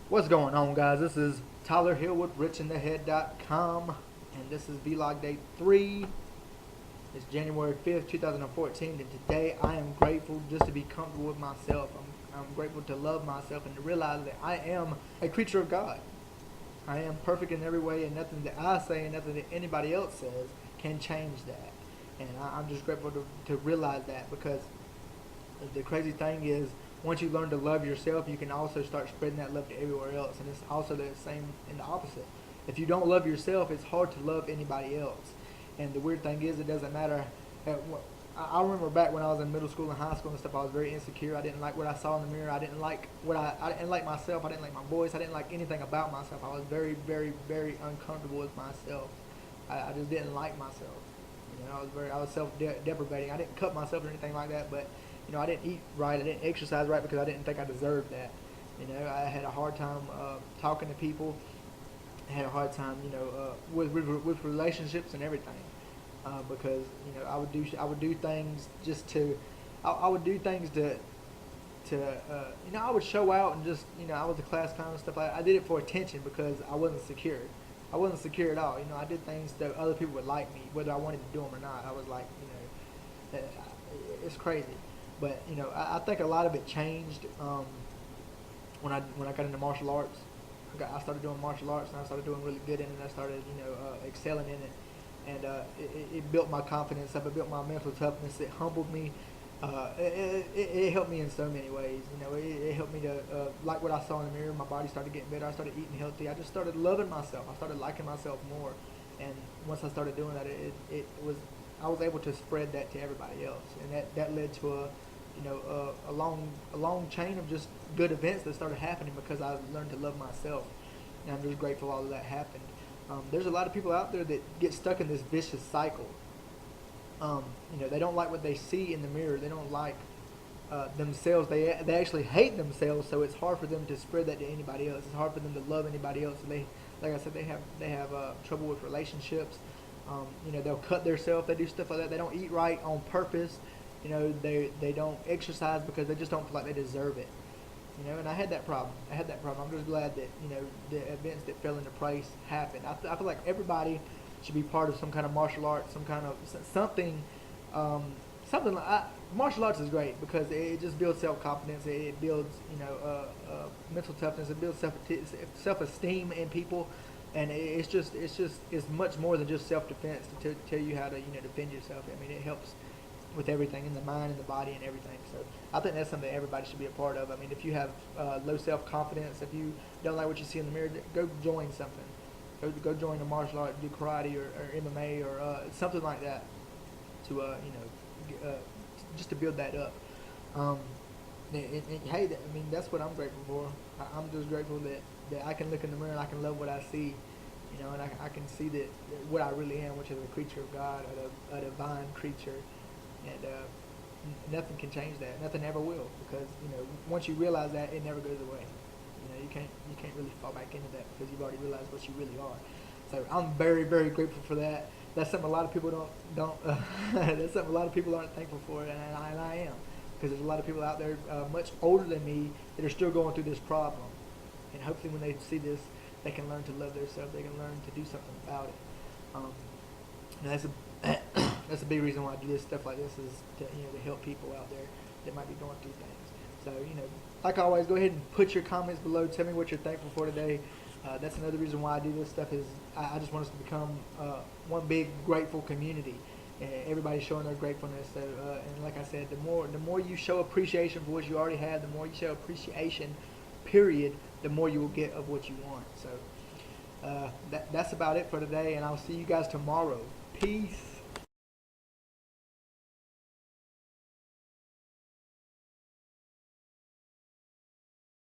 What's going on, guys? This is Tyler here with richinthehead.com, and this is vlog day 3. It's January 5th, 2014, and today I am grateful just to be comfortable with myself. I'm grateful to love myself and to realize that I am a creature of God. I am perfect in every way, and nothing that I say and nothing that anybody else says can change that. And I'm just grateful to realize that, because the crazy thing is, once you learn to love yourself, you can also start spreading that love to everywhere else. And it's also the same in the opposite. If you don't love yourself, it's hard to love anybody else. And the weird thing is, it doesn't matter. I remember back when I was in middle school and high school and stuff, I was very insecure. I didn't like what I saw in the mirror. I didn't like I didn't like myself. I didn't like my voice. I didn't like anything about myself. I was very, very, very uncomfortable with myself. I just didn't like myself. I was self-deprecating. I didn't cut myself or anything like that, but I didn't eat right. I didn't exercise right because I didn't think I deserved that. I had a hard time talking to people. I had a hard time, with relationships and everything, because I would do things just to, I would do things to I would show out and just, I was a class clown and stuff like that. I did it for attention because I wasn't secure. I wasn't secure at all. I did things that other people would like me, whether I wanted to do them or not. I was like, it's crazy. But I think a lot of it changed when I got into martial arts. I started doing martial arts, and I started doing really good in it. I started excelling in it, and it built my confidence up. It built my mental toughness. It humbled me. It helped me in so many ways. It helped me to like what I saw in the mirror. My body started getting better. I started eating healthy. I just started loving myself. I started liking myself more. And once I started doing that, I was able to spread that to everybody else, and that led to a long chain of just good events that started happening because I learned to love myself, and I'm just grateful all of that happened. There's a lot of people out there that get stuck in this vicious cycle. They don't like what they see in the mirror. They don't like themselves. They actually hate themselves. So it's hard for them to spread that to anybody else. It's hard for them to love anybody else. And like I said, they have trouble with relationships. They'll cut themselves. They do stuff like that. They don't eat right on purpose. They don't exercise because they just don't feel like they deserve it. And I had that problem. I'm just glad that the events that fell into place happened. I feel like everybody should be part of some kind of martial arts, some kind of something. Something like martial arts is great because it just builds self confidence. It builds mental toughness. It builds self esteem in people, and it's much more than just self defense to tell you how to defend yourself. I mean, it helps with everything in the mind and the body and everything. So I think that's something that everybody should be a part of. I mean, if you have low self confidence, if you don't like what you see in the mirror, go join something. Go join a martial art, do karate or MMA or something like that to just to build that up. Hey, I mean, that's what I'm grateful for. I'm just grateful that I can look in the mirror and I can love what I see, and I can see that what I really am, which is a creature of God, a divine creature, and nothing can change that. Nothing ever will, because once you realize that, it never goes away. You can't really fall back into that because you've already realized what you really are. So I'm very, very grateful for that. That's something a lot of people don't. That's something a lot of people aren't thankful for, and I am, because there's a lot of people out there much older than me that are still going through this problem. And hopefully, when they see this, they can learn to love themselves. They can learn to do something about it. And that's a that's a big reason why I do this stuff like this, is to help people out there that might be going through things. So like always, go ahead and put your comments below. Tell me what you're thankful for today. That's another reason why I do this stuff, is I just want us to become one big grateful community. And everybody's showing their gratefulness. So, and like I said, the more you show appreciation for what you already have, the more you show appreciation, period, the more you will get of what you want. So that's about it for today, and I'll see you guys tomorrow. Peace.